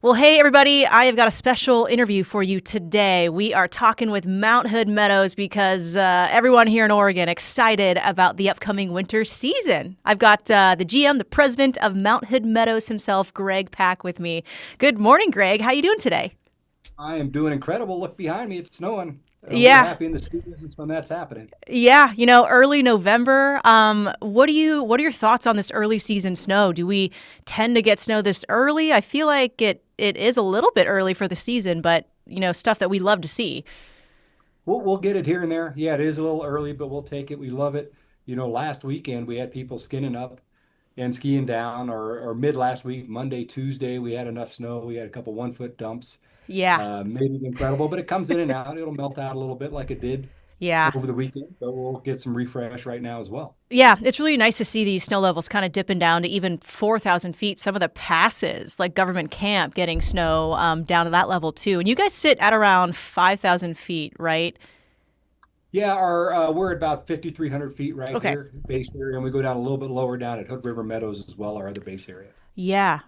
Well, hey, everybody, I have got a special interview for you today. We are talking with Mt Hood Meadows because everyone here in Oregon excited about the upcoming winter season. I've got the GM, the president of Mt Hood Meadows himself, Greg Pack, with me. Good morning, Greg. How you doing today? I am doing incredible. Look behind me, it's snowing. We're Yeah, happy in the ski business when that's happening. yeah. Early November. What are your thoughts on this early season snow? Do we tend to get snow this early? I feel like it is a little bit early for the season, but stuff that we love to see. We'll get it here and there. Yeah, it is a little early, but we'll take it. We love it. Last weekend we had people skinning up and skiing down, or mid last week, Monday, Tuesday, we had enough snow. We had a couple 1 foot dumps. Yeah. Made it incredible, but it comes in and out. It'll melt out a little bit like it did Yeah. over the weekend, but we'll get some refresh right now as well. Yeah, it's really nice to see these snow levels kind of dipping down to even 4,000 feet. Some of the passes, like Government Camp, getting snow down to that level too. And you guys sit at around 5,000 feet, right? Yeah, our we're at about 5,300 feet right Okay. here, base area, and we go down a little bit lower down at Hood River Meadows as well, our other base area. Yeah.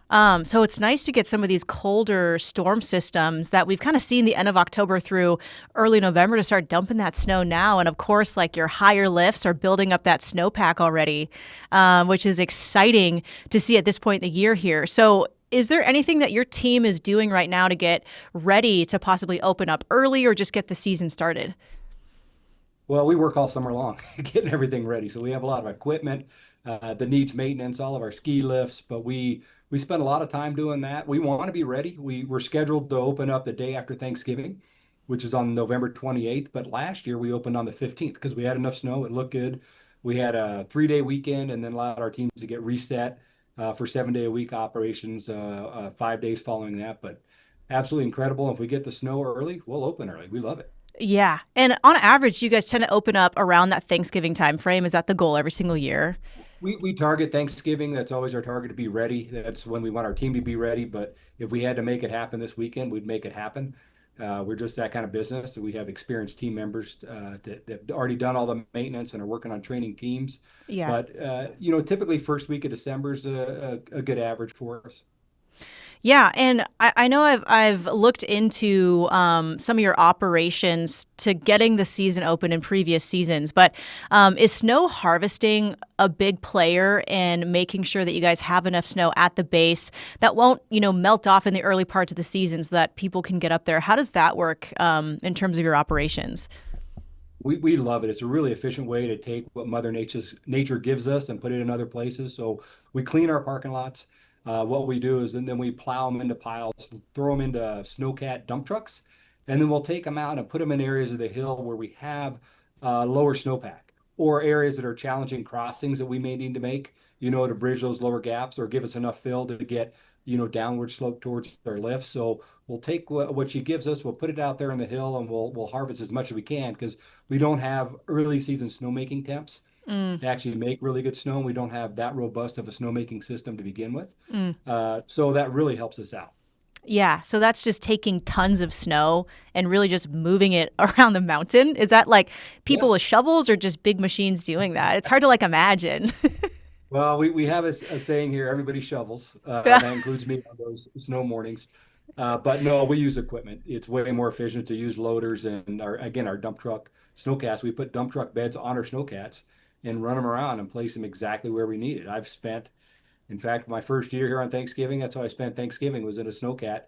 So it's nice to get some of these colder storm systems that we've kind of seen the end of October through early November to start dumping that snow now. And of course, like your higher lifts are building up that snowpack already, which is exciting to see at this point in the year here. So is there anything that your team is doing right now to get ready to possibly open up early or just get the season started? Well, we work all summer long getting everything ready. So we have a lot of equipment that needs maintenance, all of our ski lifts, but we spend a lot of time doing that. We want to be ready. We're scheduled to open up the day after Thanksgiving, which is on November 28th. But last year we opened on the 15th because we had enough snow. It looked good. We had a 3 day weekend and then allowed our teams to get reset for 7 day a week operations, 5 days following that. But absolutely incredible. If we get the snow early, we'll open early. We love it. Yeah. And on average, you guys tend to open up around that Thanksgiving time frame. Is that the goal every single year? We target Thanksgiving. That's always our target to be ready. That's when we want our team to be ready. But if we had to make it happen this weekend, we'd make it happen. We're just that kind of business. We have experienced team members that have already done all the maintenance and are working on training teams. Yeah. But typically first week of December is a good average for us. Yeah, and I know I've looked into some of your operations to getting the season open in previous seasons, but is snow harvesting a big player in making sure that you guys have enough snow at the base that won't, melt off in the early parts of the season so that people can get up there? How does that work in terms of your operations? We love it. It's a really efficient way to take what nature gives us and put it in other places. So we clean our parking lots. What we do is, and then we plow them into piles, throw them into snowcat dump trucks, and then we'll take them out and put them in areas of the hill where we have lower snowpack or areas that are challenging crossings that we may need to make, to bridge those lower gaps or give us enough fill to get, downward slope towards our lift. So we'll take what she gives us, we'll put it out there in the hill, and we'll harvest as much as we can because we don't have early season snowmaking temps Mm, to actually make really good snow. We don't have that robust of a snowmaking system to begin with. mm. So that really helps us out. Yeah, so that's just taking tons of snow and really just moving it around the mountain. Is that like Yeah. people with shovels or just big machines doing that? It's hard to like imagine. Well, we have a saying here, everybody shovels, and that includes me on those snow mornings. But no, we use equipment. It's way more efficient to use loaders and our dump truck snowcats. We put dump truck beds on our snowcats and run them around and place them exactly where we need it. In fact, my first year here on Thanksgiving, that's how I spent Thanksgiving was in a snowcat,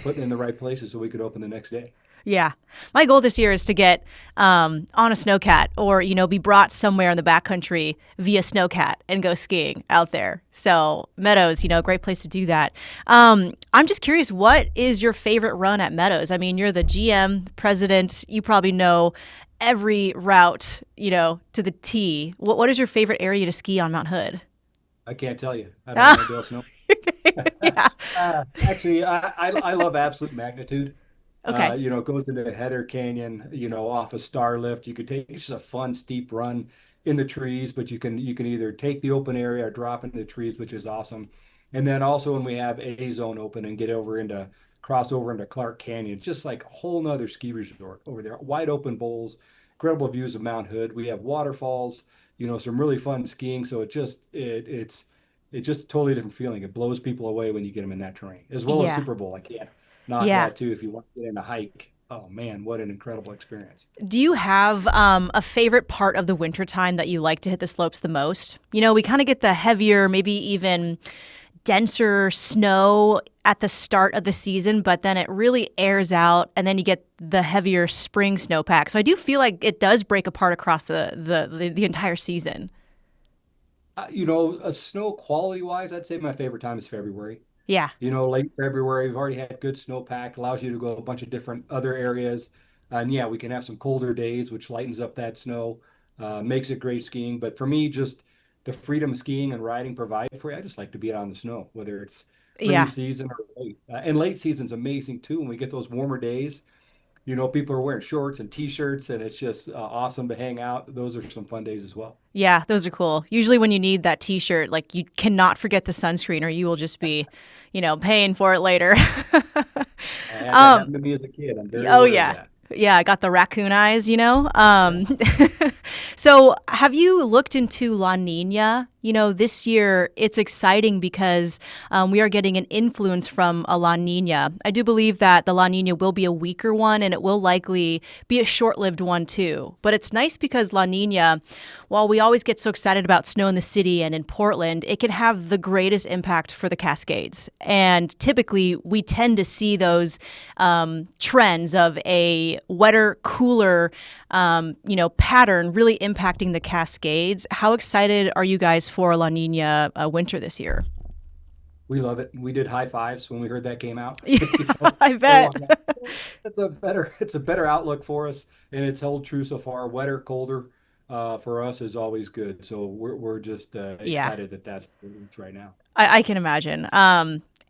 putting in the right places so we could open the next day. Yeah. My goal this year is to get on a snowcat or, be brought somewhere in the backcountry via snowcat and go skiing out there. So, Meadows, great place to do that. I'm just curious, what is your favorite run at Meadows? I mean, you're the GM, president. You probably know every route, to the T. What is your favorite area to ski on Mount Hood? I can't tell you. I don't know, Ah, Dale Snow. yeah. Actually, I love absolute magnitude. Okay. It goes into Heather Canyon, off a star lift. You could take it's just a fun steep run in the trees, but you can either take the open area or drop into the trees, which is awesome. And then also when we have A zone open and get over into cross over into Clark Canyon, it's just like a whole nother ski resort over there. Wide open bowls, incredible views of Mount Hood. We have waterfalls, some really fun skiing. So it's it's just a totally different feeling. It blows people away when you get them in that terrain, as well as Yeah. Super Bowl. I can't knock Yeah. that too. If you want to get in a hike, oh man, what an incredible experience. Do you have a favorite part of the wintertime that you like to hit the slopes the most? You know, we kind of get the heavier, maybe even denser snow at the start of the season, but then it really airs out, and then you get the heavier spring snowpack. So I do feel like it does break apart across the entire season. Snow quality wise, I'd say my favorite time is February. Yeah. Late February, we've already had good snowpack, allows you to go a bunch of different other areas. And yeah, we can have some colder days, which lightens up that snow, makes it great skiing. But for me, just the freedom skiing and riding provide for you. I just like to be out on the snow, whether it's Yeah. pre-season or late. And late season's amazing too. When we get those warmer days, people are wearing shorts and t-shirts, and it's just awesome to hang out. Those are some fun days as well. Yeah, those are cool. Usually when you need that t-shirt, like you cannot forget the sunscreen or you will just be, paying for it later. I had that um, happen to me as a kid. I'm very Oh aware of yeah. that. Yeah, I got the raccoon eyes. Yeah. So have you looked into La Nina? This year it's exciting because we are getting an influence from a La Nina. I do believe that the La Nina will be a weaker one and it will likely be a short-lived one too. But it's nice because La Nina, while we always get so excited about snow in the city and in Portland, it can have the greatest impact for the Cascades. And typically we tend to see those trends of a wetter, cooler, pattern really impacting the Cascades. How excited are you guys for La Nina winter this year? We love it. We did high fives when we heard that came out. Yeah, I Full bet. on. It's a better outlook for us, and it's held true so far. Wetter, colder, for us is always good. So we're just Yeah. excited that that's the reach right now. I can imagine.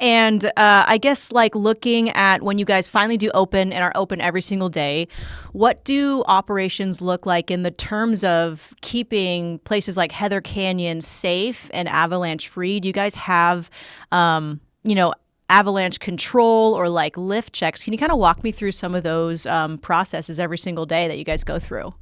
And I guess like looking at when you guys finally do open and are open every single day, what do operations look like in the terms of keeping places like Heather Canyon safe and avalanche free? Do you guys have, avalanche control or like lift checks? Can you kind of walk me through some of those processes every single day that you guys go through?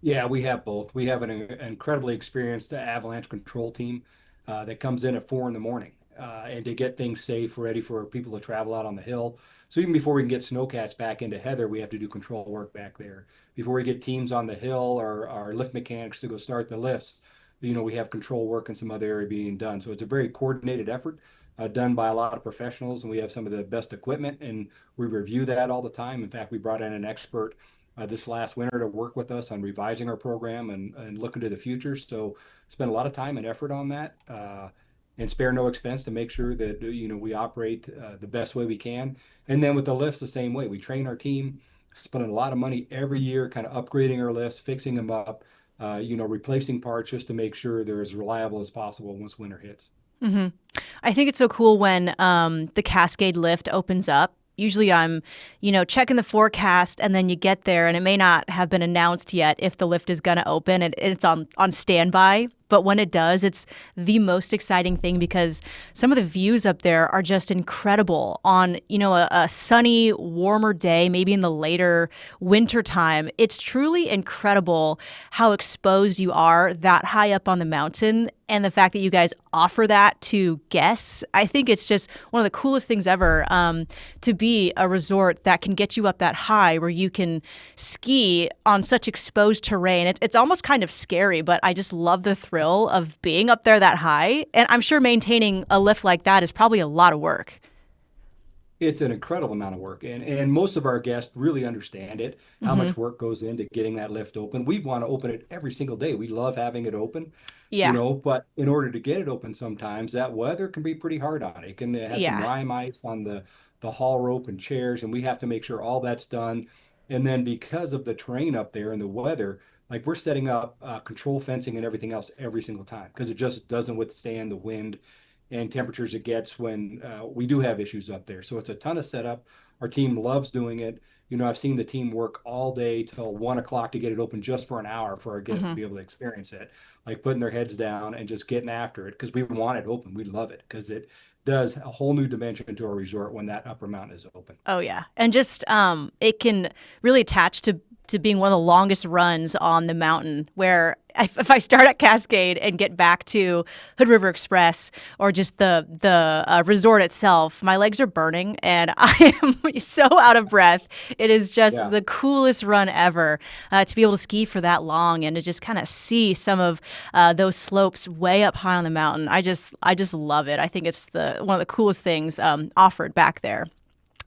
Yeah, we have both. We have an incredibly experienced avalanche control team that comes in at 4 in the morning and to get things safe, ready for people to travel out on the hill. So even before we can get snowcats back into Heather, we have to do control work back there. Before we get teams on the hill or our lift mechanics to go start the lifts, we have control work in some other area being done. So it's a very coordinated effort done by a lot of professionals, and we have some of the best equipment, and we review that all the time. In fact, we brought in an expert this last winter to work with us on revising our program and looking to the future. So spend a lot of time and effort on that and spare no expense to make sure that we operate the best way we can. And then with the lifts, the same way. We train our team, spending a lot of money every year, kind of upgrading our lifts, fixing them up, replacing parts just to make sure they're as reliable as possible once winter hits. I think it's so cool when the Cascade lift opens up. Usually I'm, checking the forecast and then you get there and it may not have been announced yet if the lift is going to open and it's on standby. But when it does, it's the most exciting thing because some of the views up there are just incredible on, a sunny, warmer day, maybe in the later winter time. It's truly incredible how exposed you are that high up on the mountain. And the fact that you guys offer that to guests, I think it's just one of the coolest things ever to be a resort that can get you up that high where you can ski on such exposed terrain. It's almost kind of scary, but I just love the thrill of being up there that high. And I'm sure maintaining a lift like that is probably a lot of work. It's an incredible amount of work, and most of our guests really understand it, how Hmm. much work goes into getting that lift open. We want to open it every single day. We love having it open, Yeah. but in order to get it open, sometimes that weather can be pretty hard on it. It can have some Yeah. lime ice on the haul rope and chairs, and we have to make sure all that's done. And then because of the terrain up there and the weather, like we're setting up control fencing and everything else every single time because it just doesn't withstand the wind and temperatures it gets when we do have issues up there. So it's a ton of setup. Our team loves doing it. I've seen the team work all day till 1 o'clock to get it open just for an hour for our guests to Hmm. be able to experience it, like putting their heads down and just getting after it because we want it open. We love it because it does a whole new dimension to our resort when that upper mountain is open. Oh yeah, and just it can really attach to to being one of the longest runs on the mountain where if I start at Cascade and get back to Hood River Express or just the resort itself, my legs are burning and I am so out of breath. It is just Yeah. the coolest run ever to be able to ski for that long and to just kind of see some of those slopes way up high on the mountain. I just love it. I think it's the one of the coolest things offered back there.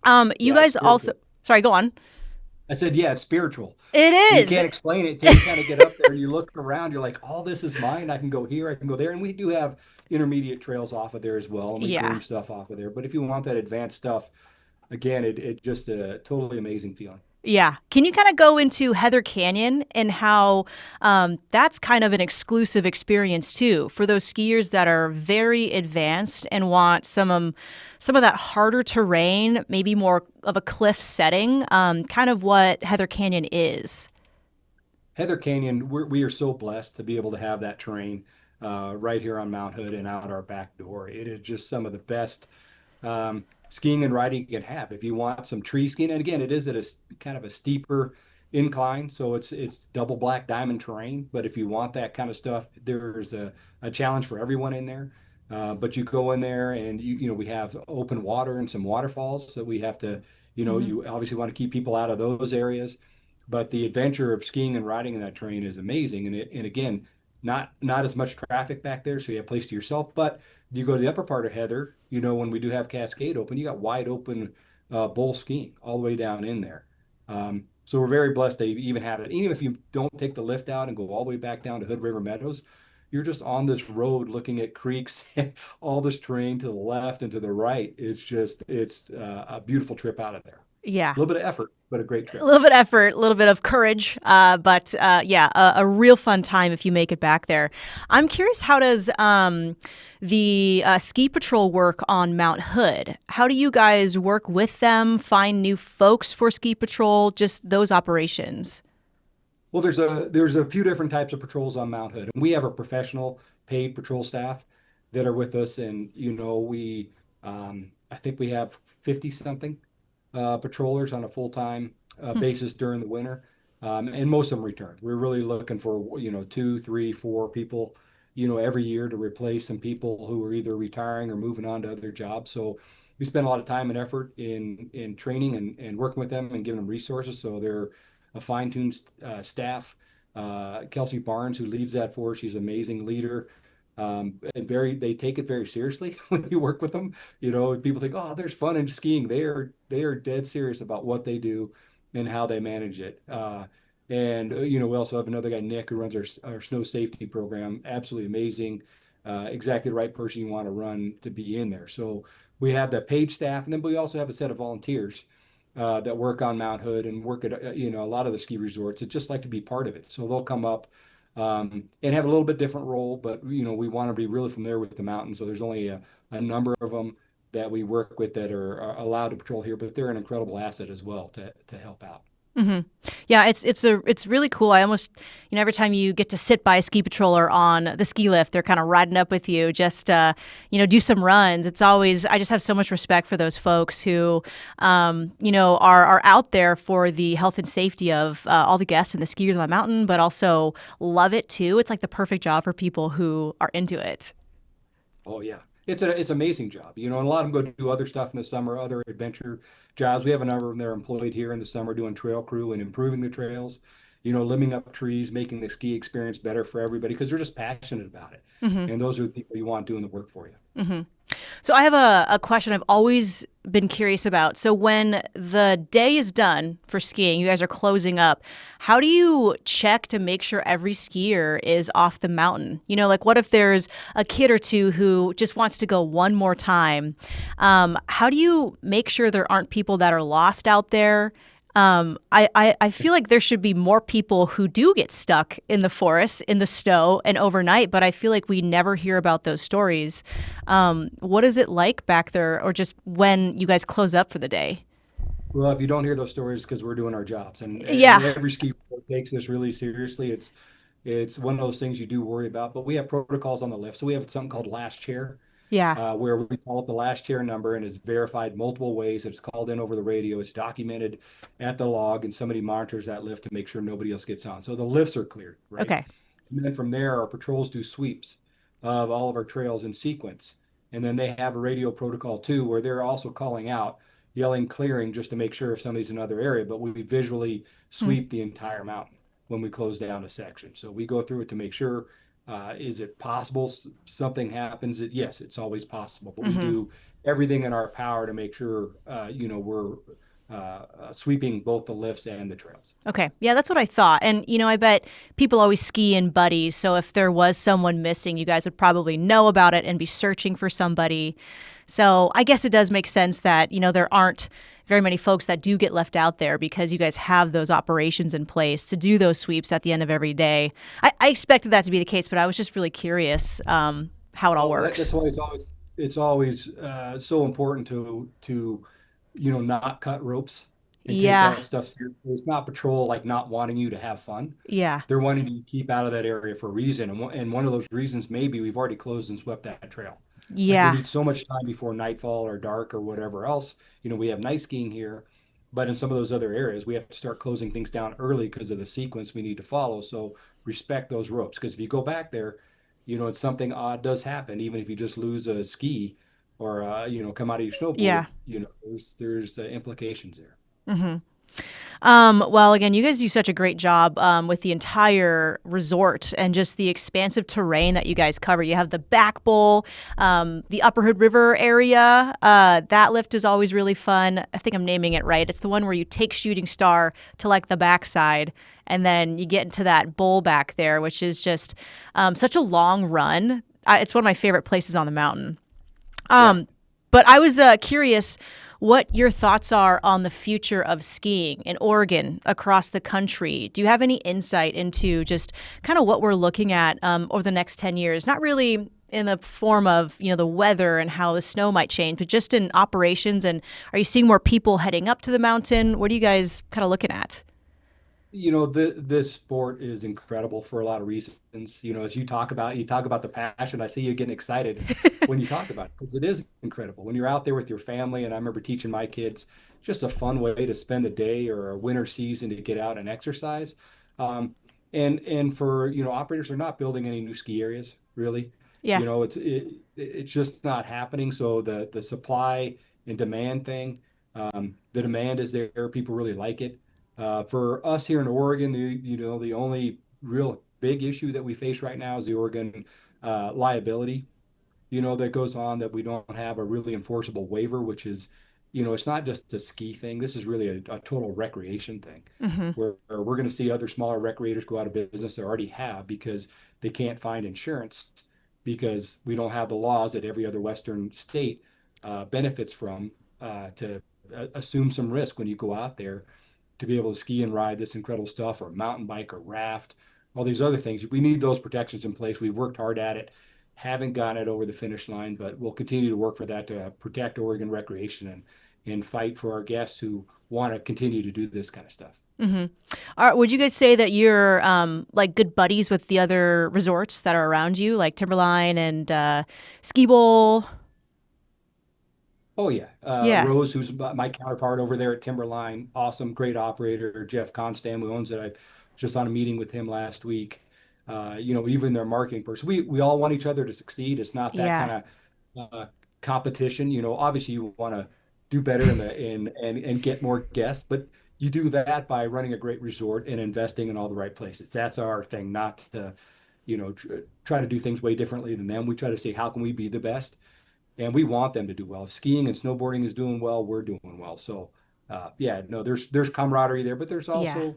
You Yeah, it's guys also, spiritual. sorry, go on. I said, yeah, it's spiritual. It You is. can't explain it until you kind of get up there and you look around. You're like, all this is mine. I can go here, I can go there. And we do have intermediate trails off of there as well, and we Yeah. groom stuff off of there. But if you want that advanced stuff, again, it just a totally amazing feeling. Yeah. Can you kind of go into Heather Canyon and how that's kind of an exclusive experience too for those skiers that are very advanced and want some of that harder terrain, maybe more of a cliff setting, kind of what Heather Canyon is. Heather Canyon, we are so blessed to be able to have that terrain right here on Mount Hood and out our back door. It is just some of the best skiing and riding you can have. If you want some tree skiing, and again, it is at a kind of a steeper incline, so it's double black diamond terrain. But if you want that kind of stuff, there's a challenge for everyone in there. But you go in there and we have open water and some waterfalls that we have to, Hmm. you obviously want to keep people out of those areas. But the adventure of skiing and riding in that terrain is amazing. And again, not as much traffic back there, so you have a place to yourself. But you go to the upper part of Heather, when we do have Cascade open, you got wide open bowl skiing all the way down in there. So we're very blessed to even have it. Even if you don't take the lift out and go all the way back down to Hood River Meadows, you're just on this road looking at creeks and all this terrain to the left and to the right. It's a beautiful trip out of there. Yeah. A little bit of effort, but a great A trip. little bit of effort, a little bit of courage, but yeah, a real fun time if you make it back there. I'm curious, how does the ski patrol work on Mount Hood? How do you guys work with them, find new folks for ski patrol, just those operations? Well, there's a few different types of patrols on Mount Hood, and we have a professional paid patrol staff that are with us, and we I think we have 50 something patrollers on a full-time Hmm. basis during the winter, and most of them return. We're really looking for two, three, four people every year to replace some people who are either retiring or moving on to other jobs. So we spend a lot of time and effort in training and working with them and giving them resources so they're a fine-tuned staff. Kelsey Barnes, who leads that for us, she's an amazing leader. And they take it very seriously when you work with them. People think, oh, there's fun in skiing. They are dead serious about what they do and how they manage it. And we also have another guy, Nick, who runs our snow safety program. Absolutely amazing. Exactly the right person you want to run to be in there. So we have the paid staff, and then we also have a set of volunteers that work on Mount Hood and work at a lot of the ski resorts that just like to be part of it. So they'll come up and have a little bit different role, but we want to be really familiar with the mountains. So there's only a number of them that we work with that are allowed to patrol here, but they're an incredible asset as well to help out. Hmm. Yeah, it's really cool. I almost, every time you get to sit by a ski patroller on the ski lift, they're kind of riding up with you, just do some runs. It's always, I just have so much respect for those folks who are out there for the health and safety of all the guests and the skiers on the mountain, but also love it too. It's like the perfect job for people who are into it. Oh yeah. It's an amazing job, and a lot of them go do other stuff in the summer, other adventure jobs. We have a number of them that are employed here in the summer doing trail crew and improving the trails, limbing up trees, making the ski experience better for everybody because they're just passionate about it. Hmm. And those are the people you want doing the work for you. Hmm. So I have a question I've always been curious about. So when the day is done for skiing, you guys are closing up. How do you check to make sure every skier is off the mountain? Like what if there's a kid or two who just wants to go one more time? How do you make sure there aren't people that are lost out there? I feel like there should be more people who do get stuck in the forest, in the snow, and overnight, but I feel like we never hear about those stories. What is it like back there, or just when you guys close up for the day? Well, if you don't hear those stories, because we're doing our jobs, and Yeah. every ski resort takes this really seriously. It's one of those things you do worry about, but we have protocols on the lift. So we have something called last chair. Yeah. where we call it the last chair number, and it's verified multiple ways. It's called in over the radio. It's documented at the log, and somebody monitors that lift to make sure nobody else gets on. So the lifts are cleared, right? Okay. And then from there, our patrols do sweeps of all of our trails in sequence. And then they have a radio protocol too, where they're also calling out, yelling clearing just to make sure if somebody's in another area, but we visually Hmm. sweep the entire mountain when we close down a section. So we go through it to make sure, is it possible something happens? Yes, it's always possible, but we Hmm. do everything in our power to make sure, we're sweeping both the lifts and the trails. Okay. Yeah, that's what I thought. And, I bet people always ski in buddies. So if there was someone missing, you guys would probably know about it and be searching for somebody. So I guess it does make sense that, there aren't very many folks that do get left out there because you guys have those operations in place to do those sweeps at the end of every day. I expected that to be the case, but I was just really curious how it all Well, that's works. why it's always so important to not cut ropes and take Yeah. that stuff seriously. It's not patrol like not wanting you to have fun. Yeah. They're wanting you to keep out of that area for a reason, and one of those reasons maybe we've already closed and swept that trail. Like we Yeah. need so much time before nightfall or dark or whatever else. We have night skiing here, but in some of those other areas, we have to start closing things down early because of the sequence we need to follow. So respect those ropes because if you go back there, it's something odd does happen. Even if you just lose a ski or come out of your snowboard, Yeah. there's implications there. Hmm. Well, again, you guys do such a great job with the entire resort and just the expansive terrain that you guys cover. You have the back bowl, the Upper Hood River area. That lift is always really fun. I think I'm naming it right. It's the one where you take Shooting Star to like the backside, and then you get into that bowl back there, which is just such a long run. It's one of my favorite places on the mountain. Yeah. But I was curious what your thoughts are on the future of skiing in Oregon across the country. Do you have any insight into just kind of what we're looking at over the next 10 years? Not really in the form of, the weather and how the snow might change, but just in operations. And are you seeing more people heading up to the mountain? What are you guys kind of looking at? This sport is incredible for a lot of reasons. As you talk about the passion. I see you getting excited when you talk about it because it is incredible. When you're out there with your family, and I remember teaching my kids, just a fun way to spend the day or a winter season to get out and exercise. Um, and for, operators are not building any new ski areas, really. Yeah. It's just not happening. So the supply and demand thing, the demand is there. People really like it. For us here in Oregon, the only real big issue that we face right now is the Oregon liability, that goes on that we don't have a really enforceable waiver, which is, it's not just a ski thing. This is really a total recreation thing Hmm. where we're going to see other smaller recreators go out of business or already have because they can't find insurance because we don't have the laws that every other Western state benefits from to assume some risk when you go out there to be able to ski and ride this incredible stuff or mountain bike or raft, all these other things. We need those protections in place. We've worked hard at it, haven't gotten it over the finish line, but we'll continue to work for that to protect Oregon recreation and fight for our guests who want to continue to do this kind of stuff. Hmm. Would you guys say that you're like good buddies with the other resorts that are around you, like Timberline and Ski Bowl? Oh yeah, Yeah. Rose, who's my counterpart over there at Timberline, awesome, great operator. Jeff Constam, who owns it, I was just on a meeting with him last week. Even their marketing person, we all want each other to succeed. It's not that Yeah. kind of competition. Obviously you want to do better and get more guests, but you do that by running a great resort and investing in all the right places. That's our thing, not to, try to do things way differently than them. We try to say, how can we be the best? And we want them to do well. If skiing and snowboarding is doing well, we're doing well. So, yeah, no, there's camaraderie there, but Yeah.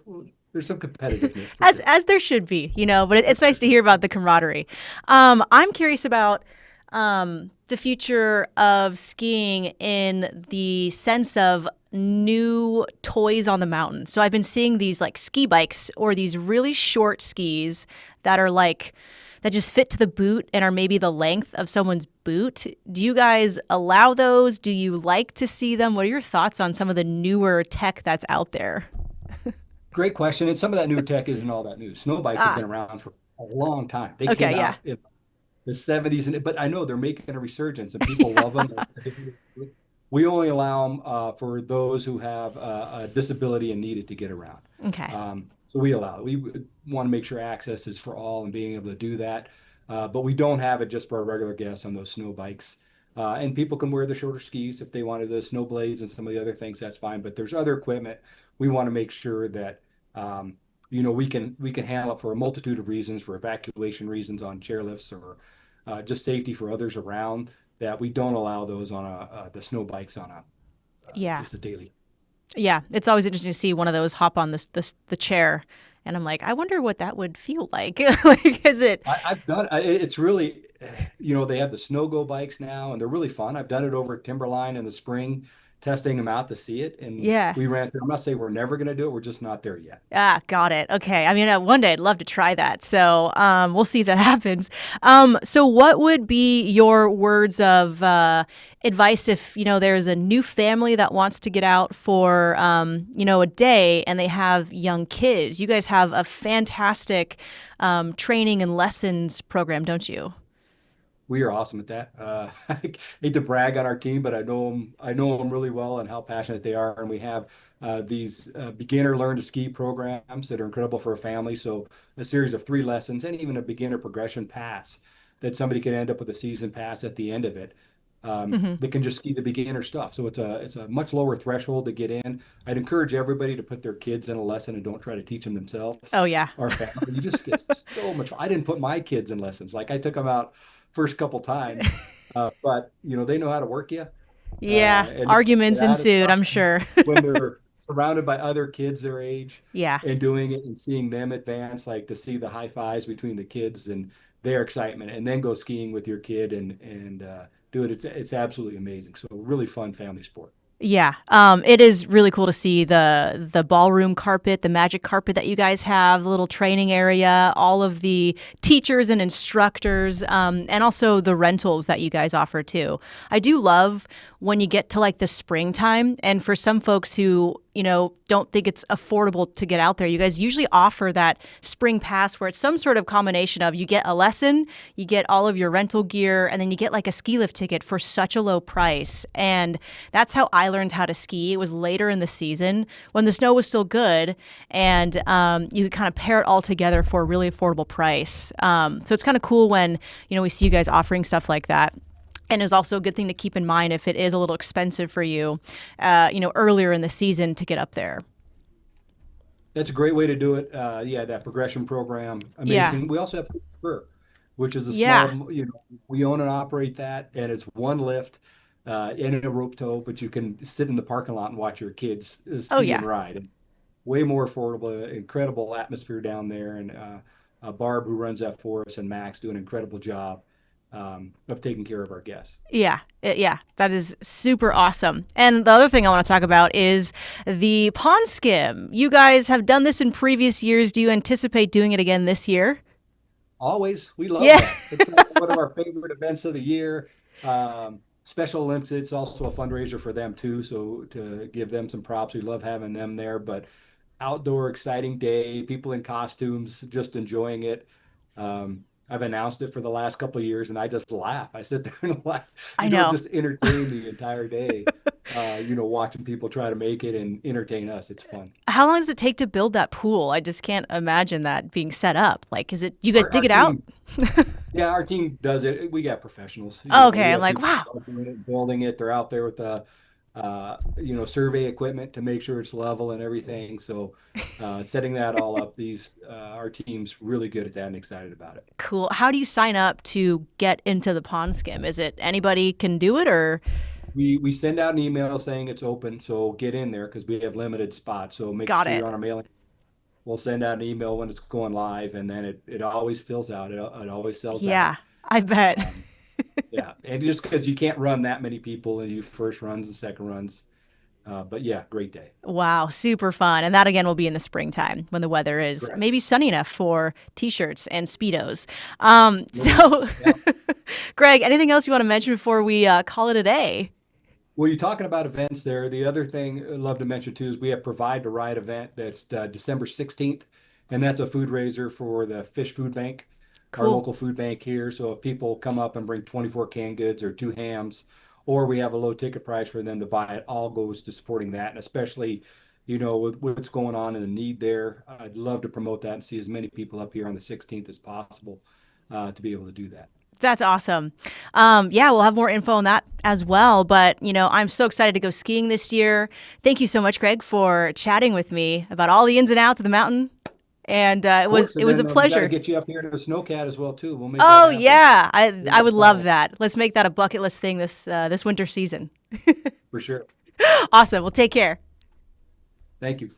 there's some competitiveness for as sure. as there should be, but it's nice to hear about the camaraderie. I'm curious about the future of skiing in the sense of new toys on the mountain. So I've been seeing these like ski bikes or these really short skis that are like that just fit to the boot and are maybe the length of someone's boot. Do you guys allow those? Do you like to see them? What are your thoughts on some of the newer tech that's out there? Great question. And some of that new tech isn't all that new. Snow bikes have Ah, been around for a long time. They came okay, yeah. out in the 70s, but I know they're making a resurgence and people love them. We only allow them for those who have a disability and need it to get around. Okay. So we allow it. We want to make sure access is for all and being able to do that. But we don't have it just for our regular guests on those snow bikes. And people can wear the shorter skis if they wanted the snow blades and some of the other things, that's fine. But there's other equipment. We want to make sure that we can handle it for a multitude of reasons, for evacuation reasons on chairlifts or just safety for others around, that we don't allow those on the snow bikes on a Yeah. just a daily. Yeah. It's always interesting to see one of those hop on the chair. And I'm like, I wonder what that would feel like. Like, is it? I've done it's really, they have the snow go bikes now and they're really fun. I've done it over at Timberline in the spring, testing them out to see it. And Yeah. we ran through, I'm not saying we're never going to do it. We're just not there yet. Ah, got it. Okay. I mean, one day I'd love to try that. So we'll see if that happens. So, what would be your words of advice if there's a new family that wants to get out for a day and they have young kids? You guys have a fantastic training and lessons program, don't you? We are awesome at that. I hate to brag on our team, but I know them really well and how passionate they are. And we have these beginner learn to ski programs that are incredible for a family. So a series of 3 lessons and even a beginner progression pass that somebody can end up with a season pass at the end of it. Hmm. They can just ski the beginner stuff. So it's a much lower threshold to get in. I'd encourage everybody to put their kids in a lesson and don't try to teach them themselves Oh, yeah. or family. You just get so much. I didn't put my kids in lessons. Like I took them out first couple times, but they know how to work you. Yeah. And they get Arguments out of ensued, stuff I'm sure. when they're surrounded by other kids their age Yeah. and doing it and seeing them advance, like to see the high fives between the kids and their excitement, and then go skiing with your kid and do it. It's absolutely amazing. So really fun family sport. Yeah, it is really cool to see the ballroom carpet, the magic carpet that you guys have, the little training area, all of the teachers and instructors, and also the rentals that you guys offer too. I do love when you get to like the springtime, and for some folks who don't think it's affordable to get out there, you guys usually offer that spring pass where it's some sort of combination of you get a lesson, you get all of your rental gear, and then you get like a ski lift ticket for such a low price. And that's how I learned how to ski. It was later in the season when the snow was still good, and you could kind of pair it all together for a really affordable price. So it's kind of cool when we see you guys offering stuff like that. And is also a good thing to keep in mind if it is a little expensive for you, earlier in the season to get up there. That's a great way to do it. Yeah, that progression program, Yeah. amazing. We also have Spur, which is a Yeah. small, we own and operate that, and it's one lift and a rope tow, but you can sit in the parking lot and watch your kids Oh, ski and yeah. ride. And way more affordable, incredible atmosphere down there, and Barb, who runs that for us, and Max do an incredible job of taking care of our guests. Yeah. Yeah. That is super awesome. And the other thing I want to talk about is the pond skim. You guys have done this in previous years. Do you anticipate doing it again this year? Always, we love Yeah. that. It's one of our favorite events of the year. Special Olympics, it's also a fundraiser for them too. So to give them some props, we love having them there. But outdoor, exciting day, people in costumes, just enjoying it. I've announced it for the last couple of years, and I just laugh. I sit there and laugh. I know. Just entertain the entire day. Watching people try to make it and entertain us. It's fun. How long does it take to build that pool? I just can't imagine that being set up. Like, is it, you guys dig Our it out? team Yeah, our team does it. We got professionals. We Okay. I'm have like, people wow. who are doing it, building it. They're out there with the, survey equipment to make sure it's level and everything. So, setting that all up, our team's really good at that and excited about it. Cool. How do you sign up to get into the pond skim? Is it anybody can do it or? We send out an email saying it's open, so get in there because we have limited spots. So make Got sure you're it. on our mailing. We'll send out an email when it's going live, and then it always fills out. It always sells Yeah, out. I bet. Um, Yeah, and just because you can't run that many people and you first runs and second runs, but yeah, great day. Wow, super fun. And that again will be in the springtime when the weather is Correct. maybe sunny enough for t-shirts and Speedos. No doubt. So, Yeah. Greg, anything else you want to mention before we call it a day? Well, you're talking about events there. The other thing I'd love to mention too is we have Provide to Ride event that's December 16th, and that's a food raiser for the Fish Food Bank. our Cool. local food bank here. So if people come up and bring 24 canned goods or 2 hams, or we have a low ticket price for them to buy, it all goes to supporting that. And especially, with what's going on and the need there, I'd love to promote that and see as many people up here on the 16th as possible to be able to do that. That's awesome. Yeah, we'll have more info on that as well. But, I'm so excited to go skiing this year. Thank you so much, Greg, for chatting with me about all the ins and outs of the mountain. And Of it was course, it and was a then we got to pleasure. get you up here to the Snowcat as well too. We'll make that Oh happen. yeah, I This would love fall, that. Let's make that a bucket list thing this winter season. for sure. Awesome. Well, take care. Thank you.